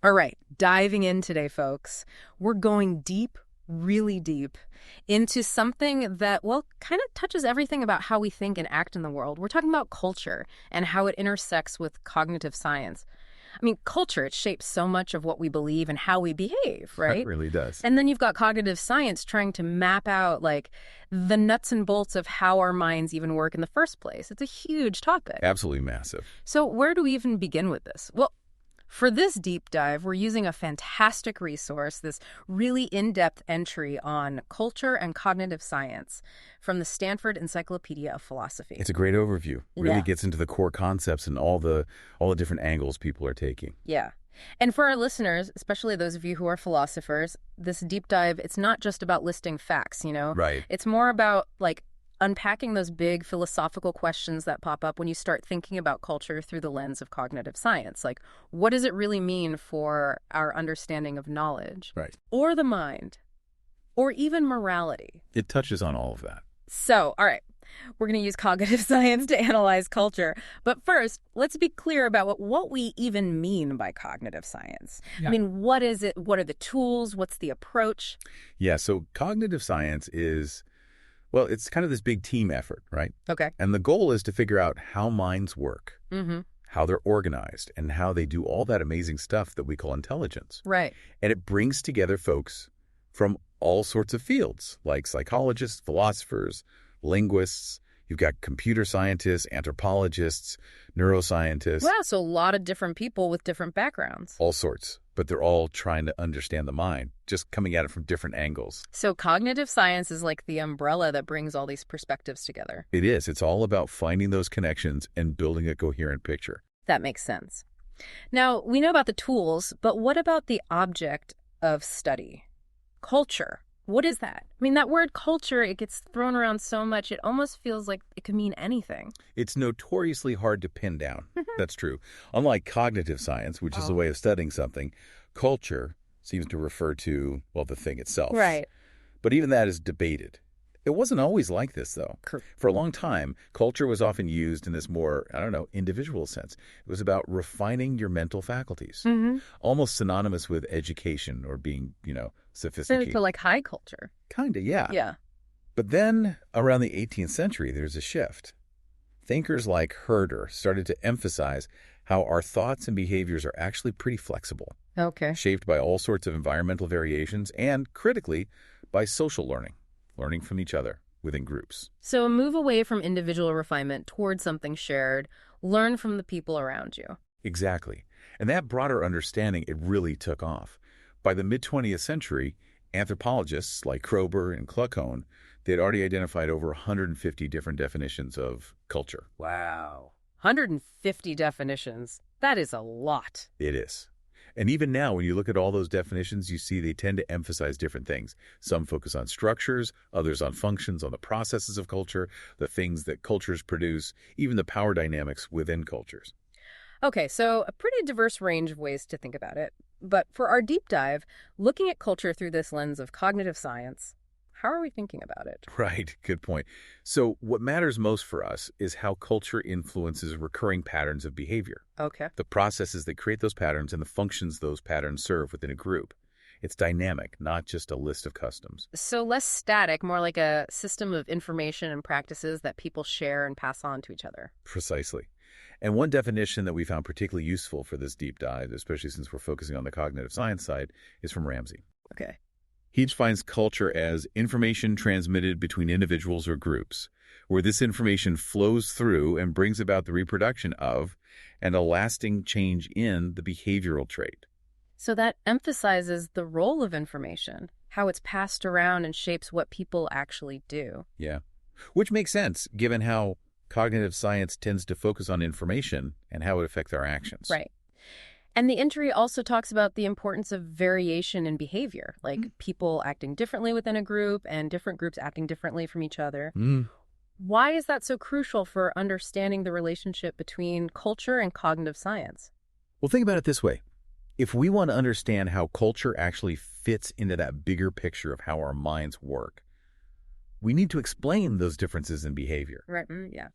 All right, diving in today, folks. We're going deep, really deep, into something that, well, kind of touches everything about how we think and act in the world. We're talking about culture and how it intersects with cognitive science. I mean, culture, it shapes so much of what we believe and how we behave, right? It really does. And then you've got cognitive science trying to map out, like, the nuts and bolts of how our minds even work in the first place. It's a huge topic. Absolutely massive. So where do we even begin with this? Well, for this deep dive, we're using a fantastic resource, this really in-depth entry on culture and cognitive science from the Stanford Encyclopedia of Philosophy. It's a great overview. Really Yeah. gets into the core concepts and all the different angles people are taking. Yeah. And for our listeners, especially those of you who are philosophers, this deep dive, it's not just about listing facts, you know? Right. It's more about, like, unpacking those big philosophical questions that pop up when you start thinking about culture through the lens of cognitive science. Like, what does it really mean for our understanding of knowledge? Right. Or the mind? Or even morality? It touches on all of that. So, all right, we're going to use cognitive science to analyze culture. But first, let's be clear about what we even mean by cognitive science. Yeah. I mean, what is it? What are the tools? What's the approach? Yeah, so cognitive science is, well, it's kind of this big team effort, right? Okay. And the goal is to figure out how minds work, Mm-hmm. how they're organized, and how they do all that amazing stuff that we call intelligence. Right. And it brings together folks from all sorts of fields, like psychologists, philosophers, linguists. You've got computer scientists, anthropologists, neuroscientists, Wow, so a lot of different people with different backgrounds. all sorts. But they're all trying to understand the mind, just coming at it from different angles. So cognitive science is like the umbrella that brings all these perspectives together. It is. It's all about finding those connections and building a coherent picture. That makes sense. Now, we know about the tools, but what about the object of study? Culture. What is that? I mean, that word culture, it gets thrown around so much, it almost feels like it could mean anything. It's notoriously hard to pin down. That's true. Unlike cognitive science, which is a way of studying something, culture seems to refer to, well, the thing itself. Right. But even that is debated. It wasn't always like this, though. For a long time, culture was often used in this more, individual sense. It was about refining your mental faculties, Mm-hmm. almost synonymous with education or being, sophisticated. So like high culture. Kind of, yeah. Yeah. But then, around the 18th century, there's a shift. Thinkers like Herder started to emphasize how our thoughts and behaviors are actually pretty flexible, Okay. shaped by all sorts of environmental variations and, critically, by social learning from each other within groups. So a move away from individual refinement towards something shared, learn from the people around you. Exactly. And that broader understanding, it really took off. By the mid-20th century, anthropologists like Kroeber and Kluckhohn, they had already identified over 150 different definitions of culture. Wow. 150 definitions. That is a lot. It is. And even now, when you look at all those definitions, you see they tend to emphasize different things. Some focus on structures, others on functions, on the processes of culture, the things that cultures produce, even the power dynamics within cultures. Okay, so a pretty diverse range of ways to think about it. But for our deep dive, looking at culture through this lens of cognitive science, how are we thinking about it? Right, good point. So what matters most for us is how culture influences recurring patterns of behavior, Okay. the processes that create those patterns and the functions those patterns serve within a group. It's dynamic, not just a list of customs. So less static, more like a system of information and practices that people share and pass on to each other. Precisely. And one definition that we found particularly useful for this deep dive, especially since we're focusing on the cognitive science side, is from Ramsey. Okay. He defines culture as information transmitted between individuals or groups, where this information flows through and brings about the reproduction of and a lasting change in the behavioral trait. So that emphasizes the role of information, how it's passed around and shapes what people actually do. Yeah. Which makes sense, given how cognitive science tends to focus on information and how it affects our actions. Right. And the entry also talks about the importance of variation in behavior, like people acting differently within a group and different groups acting differently from each other. Why is that so crucial for understanding the relationship between culture and cognitive science? Well, think about it this way. If we want to understand how culture actually fits into that bigger picture of how our minds work, we need to explain those differences in behavior. Right. Yeah.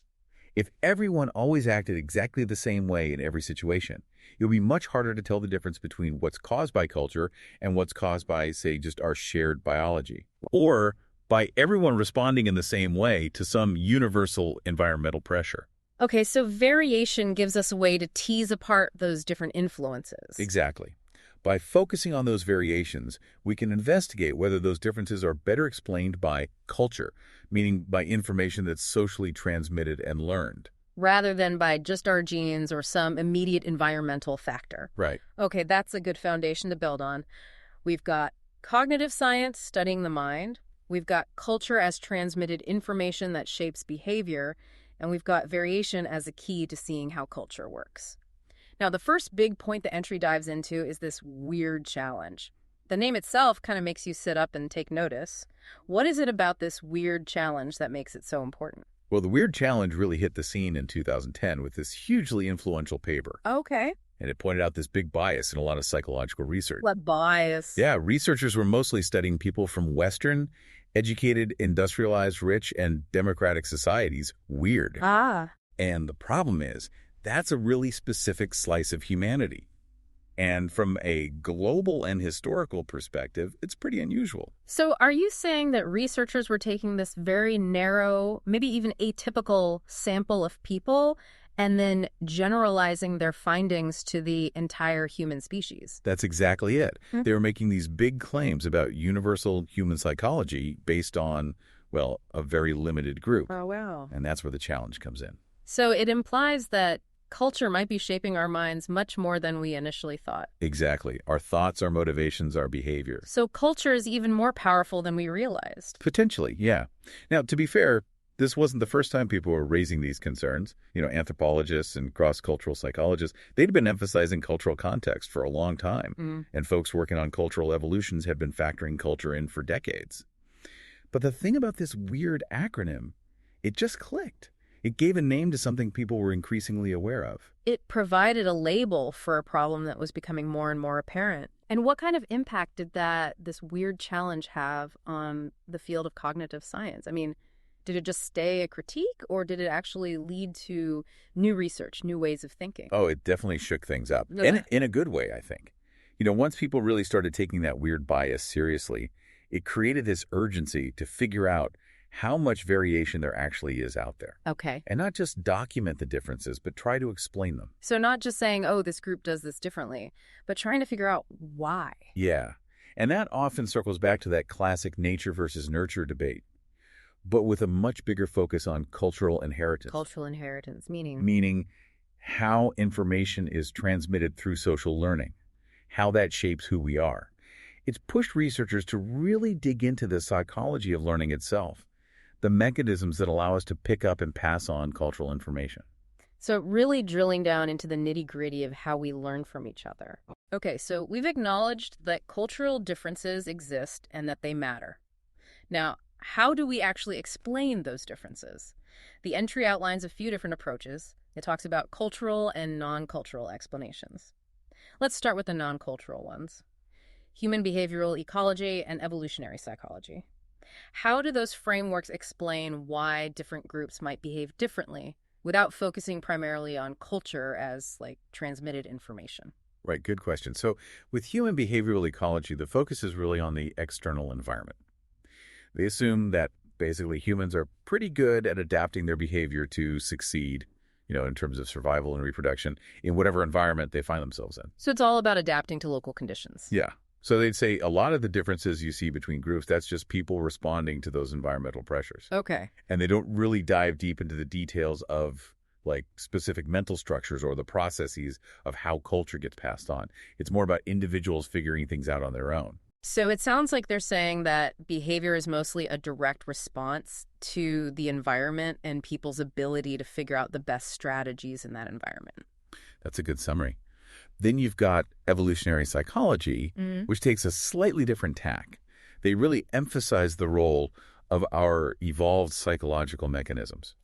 If everyone always acted exactly the same way in every situation, it would be much harder to tell the difference between what's caused by culture and what's caused by, say, just our shared biology. Or by everyone responding in the same way to some universal environmental pressure. Okay, so variation gives us a way to tease apart those different influences. Exactly. By focusing on those variations, we can investigate whether those differences are better explained by culture, meaning by information that's socially transmitted and learned. Rather than by just our genes or some immediate environmental factor. Right. Okay, that's a good foundation to build on. We've got cognitive science studying the mind. We've got culture as transmitted information that shapes behavior. And we've got variation as a key to seeing how culture works. Now, the first big point the entry dives into is this weird challenge. The name itself kind of makes you sit up and take notice. What is it about this weird challenge that makes it so important? Well, the weird challenge really hit the scene in 2010 with this hugely influential paper. Okay. And it pointed out this big bias in a lot of psychological research. What bias? Yeah, researchers were mostly studying people from Western, educated, industrialized, rich, and democratic societies. Weird. And the problem is, that's a really specific slice of humanity. And from a global and historical perspective, it's pretty unusual. So are you saying that researchers were taking this very narrow, maybe even atypical sample of people and then generalizing their findings to the entire human species? That's exactly it. They were making these big claims about universal human psychology based on, well, a very limited group. Oh, wow. And that's where the challenge comes in. So it implies that culture might be shaping our minds much more than we initially thought. Exactly. Our thoughts, our motivations, our behavior. So culture is even more powerful than we realized. Potentially, yeah. Now, to be fair, this wasn't the first time people were raising these concerns. Anthropologists and cross-cultural psychologists, they'd been emphasizing cultural context for a long time. And folks working on cultural evolutions had been factoring culture in for decades. But the thing about this weird acronym, it just clicked. It gave a name to something people were increasingly aware of. It provided a label for a problem that was becoming more and more apparent. And what kind of impact did this weird challenge have on the field of cognitive science? I mean, did it just stay a critique, or did it actually lead to new research, new ways of thinking? Oh, it definitely shook things up. And in a good way, I think. Once people really started taking that weird bias seriously, it created this urgency to figure out how much variation there actually is out there. Okay. And not just document the differences, but try to explain them. So not just saying, oh, this group does this differently, but trying to figure out why. Yeah. And that often circles back to that classic nature versus nurture debate, but with a much bigger focus on cultural inheritance. Cultural inheritance, meaning? Meaning how information is transmitted through social learning, how that shapes who we are. It's pushed researchers to really dig into the psychology of learning itself, the mechanisms that allow us to pick up and pass on cultural information. So really drilling down into the nitty-gritty of how we learn from each other. Okay, so we've acknowledged that cultural differences exist and that they matter. Now, how do we actually explain those differences? The entry outlines a few different approaches. It talks about cultural and non-cultural explanations. Let's start with the non-cultural ones. Human behavioral ecology and evolutionary psychology. How do those frameworks explain why different groups might behave differently without focusing primarily on culture as, transmitted information? Right, good question. So with human behavioral ecology, the focus is really on the external environment. They assume that basically humans are pretty good at adapting their behavior to succeed, in terms of survival and reproduction in whatever environment they find themselves in. So it's all about adapting to local conditions. Yeah. So they'd say a lot of the differences you see between groups, that's just people responding to those environmental pressures. Okay. And they don't really dive deep into the details of specific mental structures or the processes of how culture gets passed on. It's more about individuals figuring things out on their own. So it sounds like they're saying that behavior is mostly a direct response to the environment and people's ability to figure out the best strategies in that environment. That's a good summary. Then you've got evolutionary psychology, which takes a slightly different tack. They really emphasize the role of our evolved psychological mechanisms.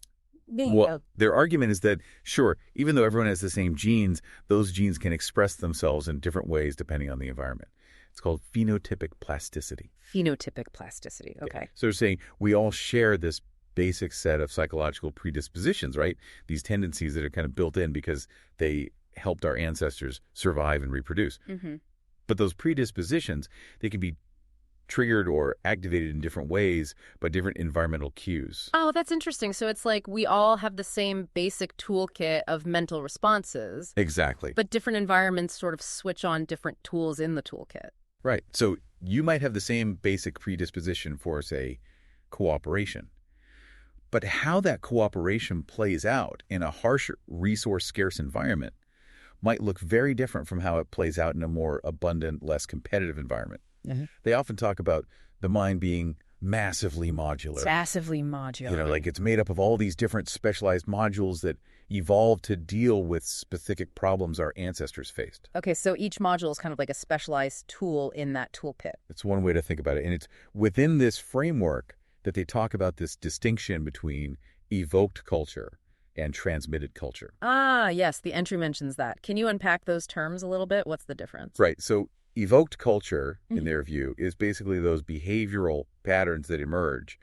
Well, their argument is that, sure, even though everyone has the same genes, those genes can express themselves in different ways depending on the environment. It's called phenotypic plasticity. Phenotypic plasticity, okay. So they're saying we all share this basic set of psychological predispositions, right? These tendencies that are kind of built in because they helped our ancestors survive and reproduce. Mm-hmm. But those predispositions, they can be triggered or activated in different ways by different environmental cues. Oh, that's interesting. So it's like we all have the same basic toolkit of mental responses, Exactly. but different environments sort of switch on different tools in the toolkit. Right. So you might have the same basic predisposition for, say, cooperation. But how that cooperation plays out in a harsh, resource-scarce environment might look very different from how it plays out in a more abundant, less competitive environment. Mm-hmm. They often talk about the mind being massively modular. Massively modular. Like it's made up of all these different specialized modules that evolved to deal with specific problems our ancestors faced. Okay, so each module is kind of like a specialized tool in that toolkit. It's one way to think about it. And it's within this framework that they talk about this distinction between evoked culture and transmitted culture. Ah, yes, the entry mentions that. Can you unpack those terms a little bit? What's the difference? Right. So evoked culture, in their view, is basically those behavioral patterns that emerge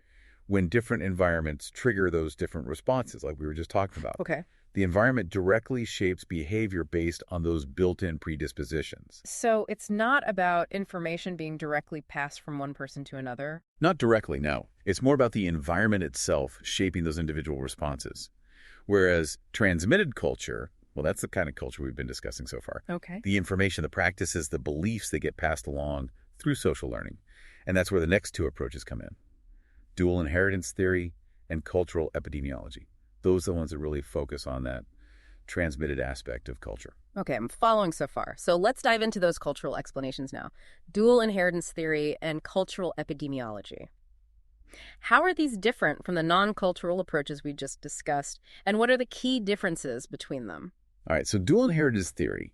when different environments trigger those different responses, like we were just talking about. Okay. The environment directly shapes behavior based on those built-in predispositions. So it's not about information being directly passed from one person to another? Not directly, no. It's more about the environment itself shaping those individual responses. Whereas transmitted culture, well, that's the kind of culture we've been discussing so far. Okay. The information, the practices, the beliefs that get passed along through social learning. And that's where the next two approaches come in. Dual inheritance theory and cultural epidemiology. Those are the ones that really focus on that transmitted aspect of culture. Okay, I'm following so far. So let's dive into those cultural explanations now. Dual inheritance theory and cultural epidemiology. How are these different from the non-cultural approaches we just discussed, and what are the key differences between them? All right, so dual inheritance theory,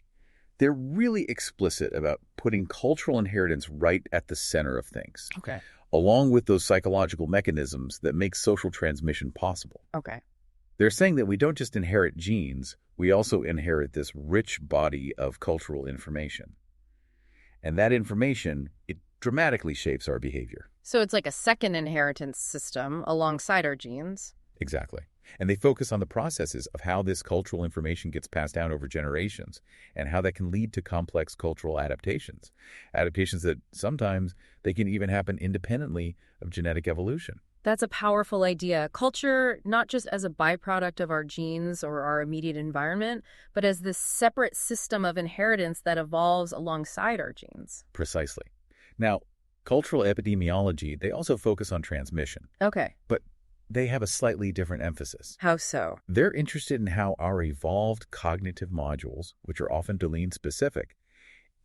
they're really explicit about putting cultural inheritance right at the center of things, Okay. along with those psychological mechanisms that make social transmission possible. Okay. They're saying that we don't just inherit genes, we also inherit this rich body of cultural information. And that information, it dramatically shapes our behavior. So it's like a second inheritance system alongside our genes. Exactly. And they focus on the processes of how this cultural information gets passed down over generations and how that can lead to complex cultural adaptations. Adaptations that sometimes they can even happen independently of genetic evolution. That's a powerful idea. Culture, not just as a byproduct of our genes or our immediate environment, but as this separate system of inheritance that evolves alongside our genes. Precisely. Now, cultural epidemiology, they also focus on transmission, Okay. but they have a slightly different emphasis. How so? They're interested in how our evolved cognitive modules, which are often domain-specific,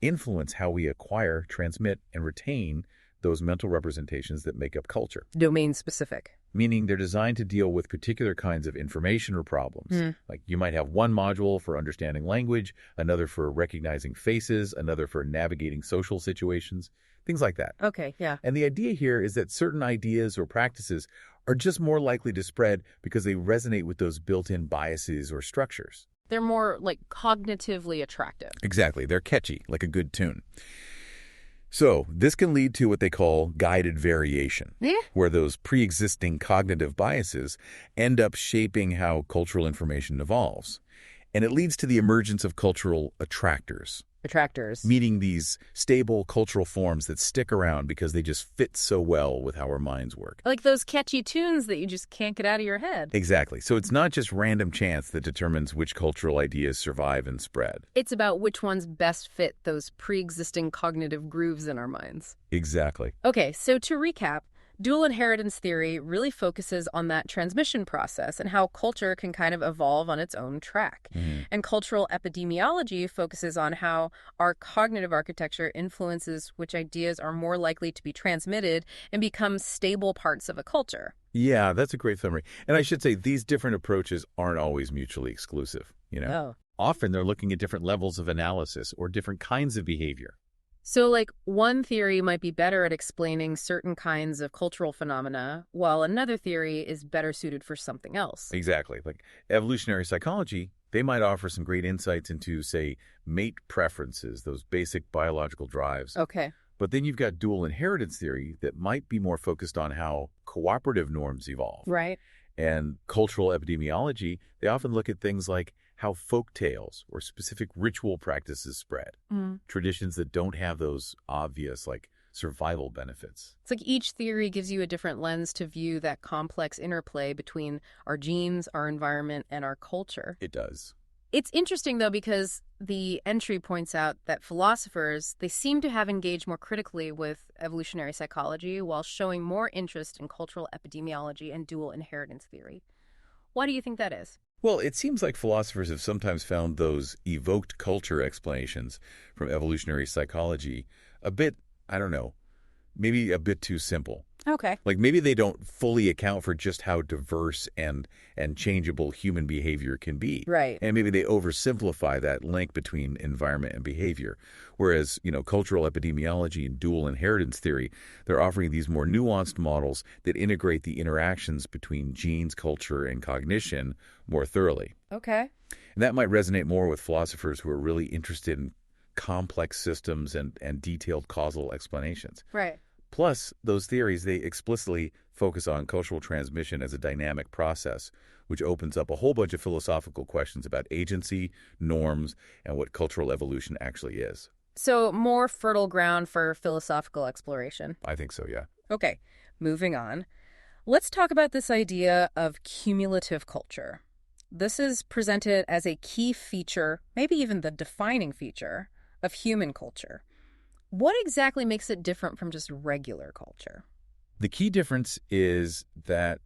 influence how we acquire, transmit, and retain those mental representations that make up culture. Domain specific. Meaning they're designed to deal with particular kinds of information or problems. Like you might have one module for understanding language, another for recognizing faces, another for navigating social situations, things like that. Okay, yeah. And the idea here is that certain ideas or practices are just more likely to spread because they resonate with those built-in biases or structures. They're more like cognitively attractive. Exactly. They're catchy, like a good tune. So this can lead to what they call guided variation, where those pre-existing cognitive biases end up shaping how cultural information evolves. And it leads to the emergence of cultural attractors. Attractors. Meaning these stable cultural forms that stick around because they just fit so well with how our minds work. Like those catchy tunes that you just can't get out of your head. Exactly. So it's not just random chance that determines which cultural ideas survive and spread. It's about which ones best fit those pre-existing cognitive grooves in our minds. Exactly. Okay, so to recap, dual inheritance theory really focuses on that transmission process and how culture can kind of evolve on its own track. And cultural epidemiology focuses on how our cognitive architecture influences which ideas are more likely to be transmitted and become stable parts of a culture. Yeah, that's a great summary. And I should say these different approaches aren't always mutually exclusive, Often they're looking at different levels of analysis or different kinds of behavior. So, like, one theory might be better at explaining certain kinds of cultural phenomena, while another theory is better suited for something else. Exactly. Like evolutionary psychology, they might offer some great insights into, say, mate preferences, those basic biological drives. Okay. But then you've got dual inheritance theory that might be more focused on how cooperative norms evolve. Right. And cultural epidemiology, they often look at things like how folk tales or specific ritual practices spread, traditions that don't have those obvious, like, survival benefits. It's like each theory gives you a different lens to view that complex interplay between our genes, our environment, and our culture. It does. It's interesting, though, because the entry points out that philosophers, they seem to have engaged more critically with evolutionary psychology while showing more interest in cultural epidemiology and dual inheritance theory. Why do you think that is? Well, it seems like philosophers have sometimes found those evoked culture explanations from evolutionary psychology a bit, I don't know, maybe a bit too simple. Okay. Like maybe they don't fully account for just how diverse and changeable human behavior can be. Right. And maybe they oversimplify that link between environment and behavior. Whereas, cultural epidemiology and dual inheritance theory, they're offering these more nuanced models that integrate the interactions between genes, culture, and cognition more thoroughly. Okay. And that might resonate more with philosophers who are really interested in complex systems and detailed causal explanations. Right. Plus, those theories, they explicitly focus on cultural transmission as a dynamic process, which opens up a whole bunch of philosophical questions about agency, norms, and what cultural evolution actually is. So more fertile ground for philosophical exploration. I think so, yeah. Okay, moving on. Let's talk about this idea of cumulative culture. This is presented as a key feature, maybe even the defining feature, of human culture. What exactly makes it different from just regular culture? The key difference is that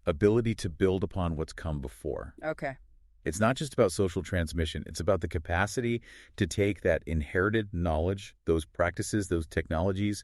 ability to build upon what's come before. Okay. It's not just about social transmission. It's about the capacity to take that inherited knowledge, those practices, those technologies,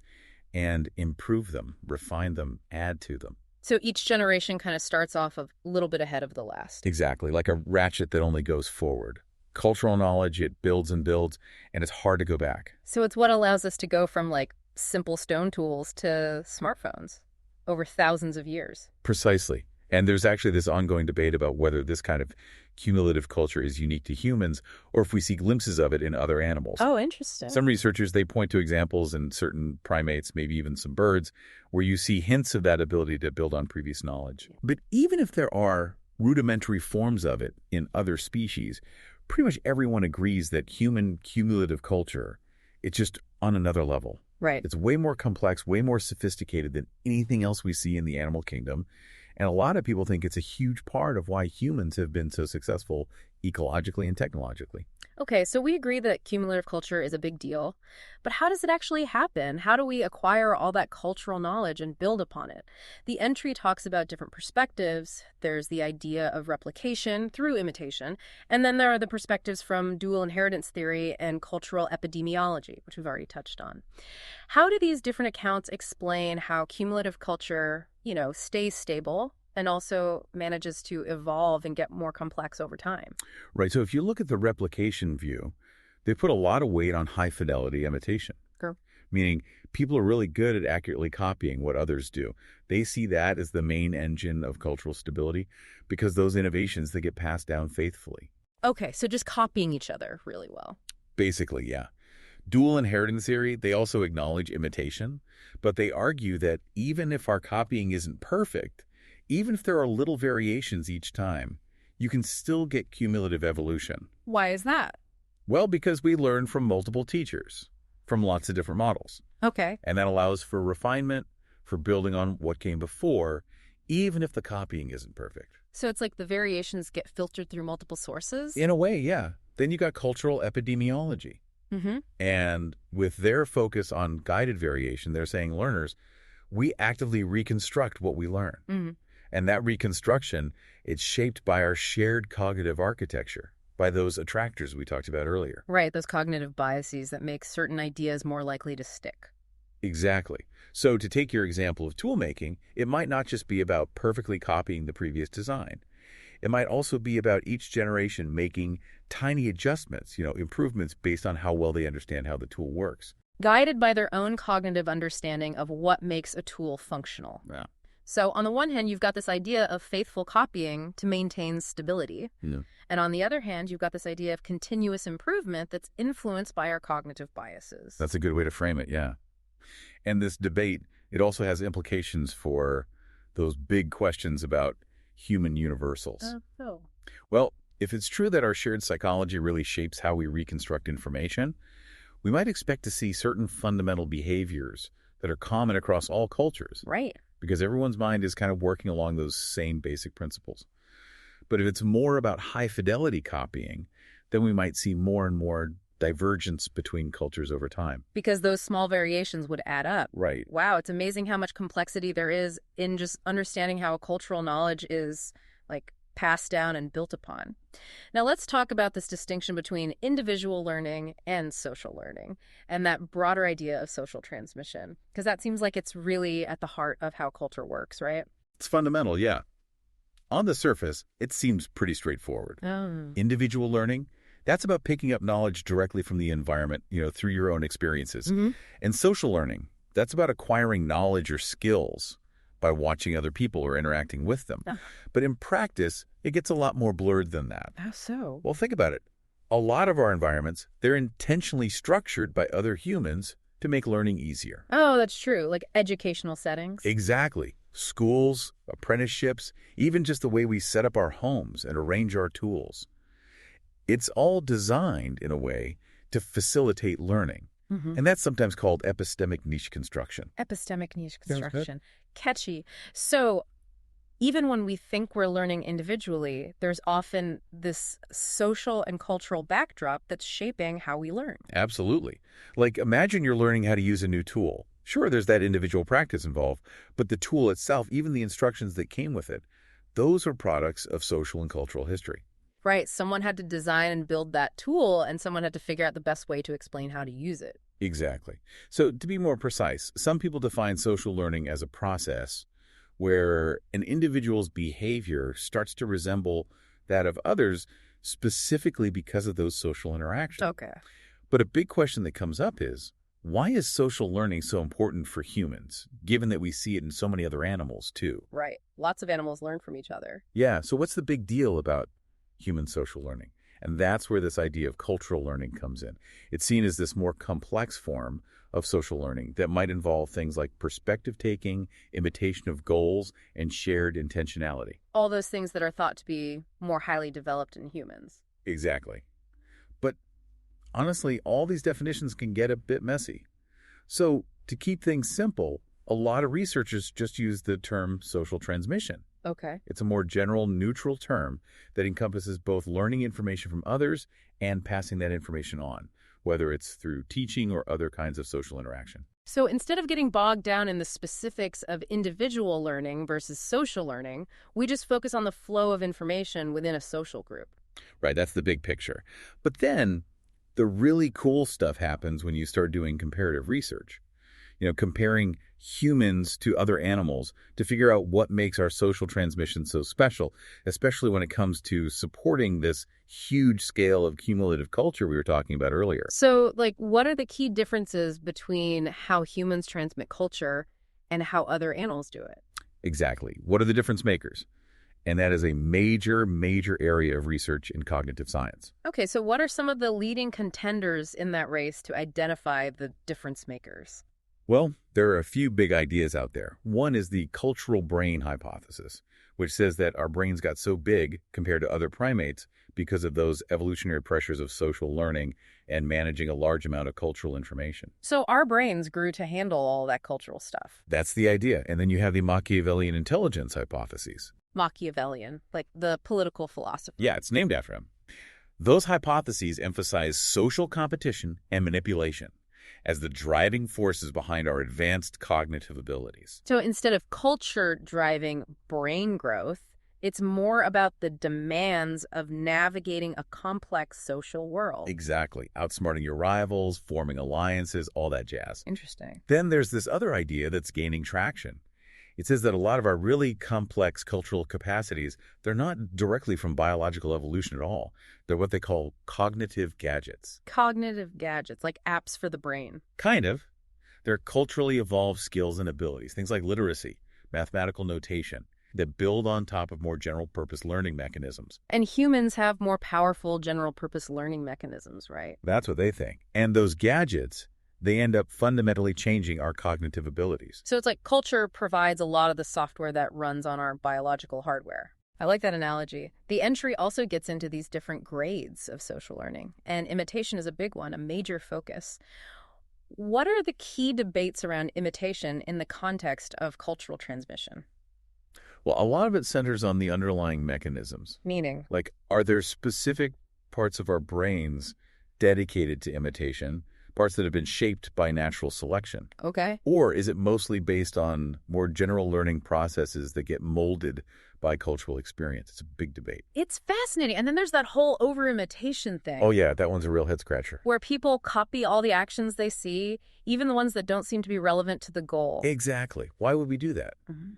and improve them, refine them, add to them. So each generation kind of starts off a little bit ahead of the last. Exactly, like a ratchet that only goes forward. Cultural knowledge, it builds and builds, and it's hard to go back. So it's what allows us to go from like simple stone tools to smartphones over thousands of years. Precisely. And there's actually this ongoing debate about whether this kind of cumulative culture is unique to humans or if we see glimpses of it in other animals. Oh, interesting. Some researchers, they point to examples in certain primates, maybe even some birds, where you see hints of that ability to build on previous knowledge. But even if there are rudimentary forms of it in other species, pretty much everyone agrees that human cumulative culture, it's just on another level. Right. It's way more complex, way more sophisticated than anything else we see in the animal kingdom. And a lot of people think it's a huge part of why humans have been so successful ecologically and technologically. Okay, so we agree that cumulative culture is a big deal, but how does it actually happen? How do we acquire all that cultural knowledge and build upon it? The entry talks about different perspectives. There's the idea of replication through imitation, and then there are the perspectives from dual inheritance theory and cultural epidemiology, which we've already touched on. How do these different accounts explain how cumulative culture, stays stable and also manages to evolve and get more complex over time? Right. So if you look at the replication view, they put a lot of weight on high fidelity imitation. Sure. Meaning people are really good at accurately copying what others do. They see that as the main engine of cultural stability because those innovations, they get passed down faithfully. Okay, so just copying each other really well. Basically, yeah. Dual inheritance theory, they also acknowledge imitation, but they argue that even if our copying isn't perfect, even if there are little variations each time, you can still get cumulative evolution. Why is that? Well, because we learn from multiple teachers, from lots of different models. Okay. And that allows for refinement, for building on what came before, even if the copying isn't perfect. So it's like the variations get filtered through multiple sources? In a way, yeah. Then you got cultural epidemiology. Mm-hmm. And with their focus on guided variation, they're saying learners, we actively reconstruct what we learn. Mm-hmm. And that reconstruction, it's shaped by our shared cognitive architecture, by those attractors we talked about earlier. Right, those cognitive biases that make certain ideas more likely to stick. Exactly. So to take your example of tool making, it might not just be about perfectly copying the previous design. It might also be about each generation making tiny adjustments, improvements based on how well they understand how the tool works. Guided by their own cognitive understanding of what makes a tool functional. Yeah. So on the one hand, you've got this idea of faithful copying to maintain stability. Yeah. And on the other hand, you've got this idea of continuous improvement that's influenced by our cognitive biases. That's a good way to frame it, yeah. And this debate, it also has implications for those big questions about human universals. So. Well, if it's true that our shared psychology really shapes how we reconstruct information, we might expect to see certain fundamental behaviors that are common across all cultures, Right. because everyone's mind is kind of working along those same basic principles. But if it's more about high-fidelity copying, then we might see more and more divergence between cultures over time. Because those small variations would add up. Right. Wow, it's amazing how much complexity there is in just understanding how a cultural knowledge is like passed down and built upon. Now let's talk about this distinction between individual learning and social learning and that broader idea of social transmission, because that seems like it's really at the heart of how culture works, right? It's fundamental, yeah. On the surface, it seems pretty straightforward. Oh. Individual learning, that's about picking up knowledge directly from the environment, through your own experiences. Mm-hmm. And social learning, that's about acquiring knowledge or skills by watching other people or interacting with them. Oh. But in practice, it gets a lot more blurred than that. How so? Well, think about it. A lot of our environments, they're intentionally structured by other humans to make learning easier. Oh, that's true. Like educational settings. Exactly. Schools, apprenticeships, even just the way we set up our homes and arrange our tools. It's all designed in a way to facilitate learning. Mm-hmm. And that's sometimes called epistemic niche construction. Epistemic niche Sounds good. construction. Catchy. So even when we think we're learning individually, there's often this social and cultural backdrop that's shaping how we learn. Absolutely. Like, imagine you're learning how to use a new tool. Sure, there's that individual practice involved, but the tool itself, even the instructions that came with it, those are products of social and cultural history. Right. Someone had to design and build that tool, and someone had to figure out the best way to explain how to use it. Exactly. So to be more precise, some people define social learning as a process where an individual's behavior starts to resemble that of others specifically because of those social interactions. Okay. But a big question that comes up is, why is social learning so important for humans, given that we see it in so many other animals too? Right. Lots of animals learn from each other. Yeah, so what's the big deal about human social learning? And that's where this idea of cultural learning comes in. It's seen as this more complex form of social learning that might involve things like perspective taking, imitation of goals, and shared intentionality. All those things that are thought to be more highly developed in humans. Exactly. But honestly, all these definitions can get a bit messy. So to keep things simple, a lot of researchers just use the term social transmission. Okay. It's a more general, neutral term that encompasses both learning information from others and passing that information on, whether it's through teaching or other kinds of social interaction. So instead of getting bogged down in the specifics of individual learning versus social learning, we just focus on the flow of information within a social group. Right, that's the big picture. But then the really cool stuff happens when you start doing comparative research. Comparing humans to other animals to figure out what makes our social transmission so special, especially when it comes to supporting this huge scale of cumulative culture we were talking about earlier. So, what are the key differences between how humans transmit culture and how other animals do it? Exactly. What are the difference makers? And that is a major, major area of research in cognitive science. Okay, so what are some of the leading contenders in that race to identify the difference makers? Well, there are a few big ideas out there. One is the cultural brain hypothesis, which says that our brains got so big compared to other primates because of those evolutionary pressures of social learning and managing a large amount of cultural information. So our brains grew to handle all that cultural stuff. That's the idea. And then you have the Machiavellian intelligence hypotheses. Machiavellian, like the political philosopher. Yeah, it's named after him. Those hypotheses emphasize social competition and manipulation as the driving forces behind our advanced cognitive abilities. So instead of culture driving brain growth, it's more about the demands of navigating a complex social world. Exactly. Outsmarting your rivals, forming alliances, all that jazz. Interesting. Then there's this other idea that's gaining traction. It says that a lot of our really complex cultural capacities, they're not directly from biological evolution at all. They're what they call cognitive gadgets. Cognitive gadgets, like apps for the brain. Kind of. They're culturally evolved skills and abilities, things like literacy, mathematical notation, that build on top of more general-purpose learning mechanisms. And humans have more powerful general-purpose learning mechanisms, right? That's what they think. And those gadgets, they end up fundamentally changing our cognitive abilities. So it's like culture provides a lot of the software that runs on our biological hardware. I like that analogy. The entry also gets into these different grades of social learning, and imitation is a big one, a major focus. What are the key debates around imitation in the context of cultural transmission? Well, a lot of it centers on the underlying mechanisms. Meaning? Like, are there specific parts of our brains dedicated to imitation, parts that have been shaped by natural selection? Okay. Or is it mostly based on more general learning processes that get molded by cultural experience? It's a big debate. It's fascinating. And then there's that whole over-imitation thing. Oh, yeah, that one's a real head-scratcher. Where people copy all the actions they see, even the ones that don't seem to be relevant to the goal. Exactly. Why would we do that? Mm-hmm.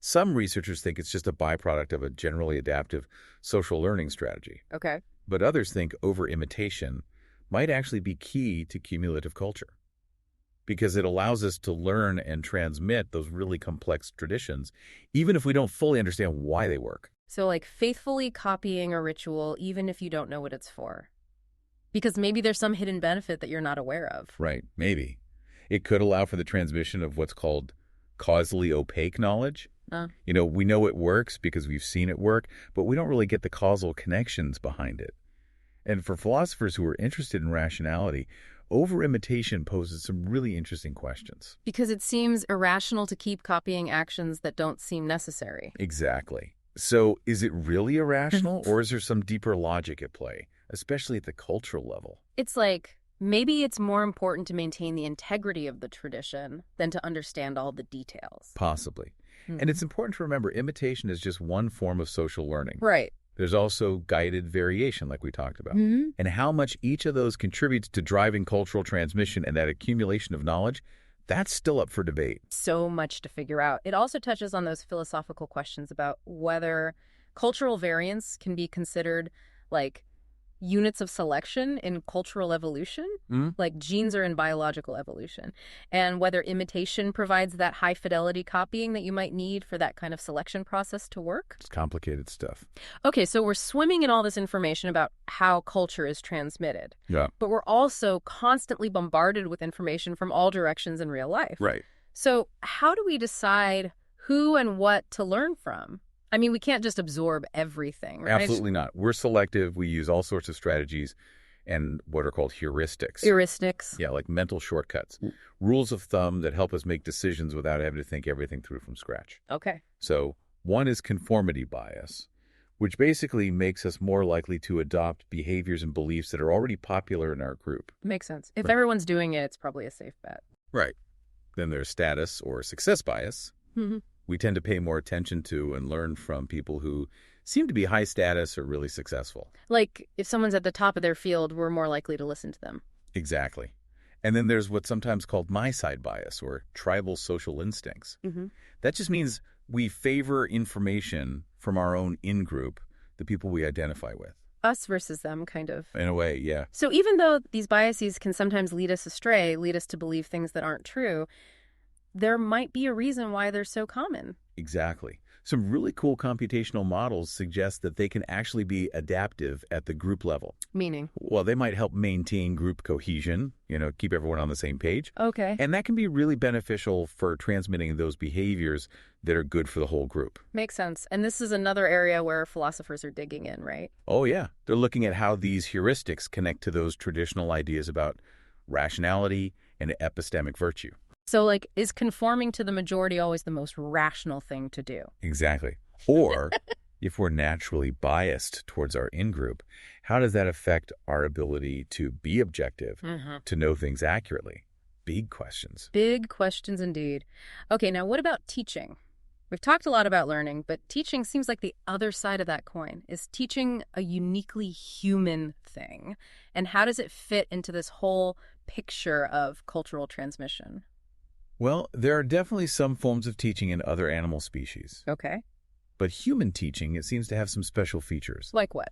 Some researchers think it's just a byproduct of a generally adaptive social learning strategy. Okay. But others think over-imitation might actually be key to cumulative culture because it allows us to learn and transmit those really complex traditions, even if we don't fully understand why they work. So like faithfully copying a ritual, even if you don't know what it's for. Because maybe there's some hidden benefit that you're not aware of. Right, maybe. It could allow for the transmission of what's called causally opaque knowledge. We know it works because we've seen it work, but we don't really get the causal connections behind it. And for philosophers who are interested in rationality, over-imitation poses some really interesting questions. Because it seems irrational to keep copying actions that don't seem necessary. Exactly. So is it really irrational, or is there some deeper logic at play, especially at the cultural level? It's like, maybe it's more important to maintain the integrity of the tradition than to understand all the details. Possibly. And it's important to remember imitation is just one form of social learning. Right. There's also guided variation, like we talked about. And how much each of those contributes to driving cultural transmission and that accumulation of knowledge, that's still up for debate. So much to figure out. It also touches on those philosophical questions about whether cultural variance can be considered like units of selection in cultural evolution, like genes are in biological evolution, and whether imitation provides that high fidelity copying that you might need for that kind of selection process to work. It's complicated stuff. Okay, so we're swimming in all this information about how culture is transmitted. Yeah. But we're also constantly bombarded with information from all directions in real life. Right. So how do we decide who and what to learn from? I mean, we can't just absorb everything, right? Absolutely not. We're selective. We use all sorts of strategies and what are called heuristics. Heuristics. Yeah, like mental shortcuts. Rules of thumb that help us make decisions without having to think everything through from scratch. Okay. So one is conformity bias, which basically makes us more likely to adopt behaviors and beliefs that are already popular in our group. Makes sense. If everyone's doing it, it's probably a safe bet. Right. Then there's status or success bias. We tend to pay more attention to and learn from people who seem to be high status or really successful. Like, if someone's at the top of their field, we're more likely to listen to them. Exactly. And then there's what's sometimes called my side bias or tribal social instincts. That just means we favor information from our own in-group, the people we identify with. Us versus them, kind of. In a way, yeah. So even though these biases can sometimes lead us astray, lead us to believe things that aren't true, there might be a reason why they're so common. Exactly. Some really cool computational models suggest that they can actually be adaptive at the group level. Meaning? Well, they might help maintain group cohesion, keep everyone on the same page. Okay. And that can be really beneficial for transmitting those behaviors that are good for the whole group. Makes sense. And this is another area where philosophers are digging in, right? Oh, yeah. They're looking at how these heuristics connect to those traditional ideas about rationality and epistemic virtue. So, is conforming to the majority always the most rational thing to do? Exactly. Or, if we're naturally biased towards our in-group, how does that affect our ability to be objective, to know things accurately? Big questions. Big questions indeed. Okay, now what about teaching? We've talked a lot about learning, but teaching seems like the other side of that coin. Is teaching a uniquely human thing? And how does it fit into this whole picture of cultural transmission? Well, there are definitely some forms of teaching in other animal species. Okay. But human teaching, it seems to have some special features. Like what?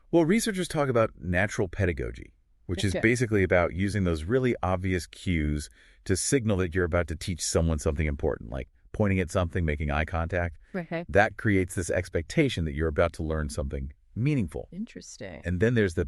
Well, researchers talk about natural pedagogy, which is basically about using those really obvious cues to signal that you're about to teach someone something important, like pointing at something, making eye contact. Okay. That creates this expectation that you're about to learn something meaningful. Interesting. And then there's the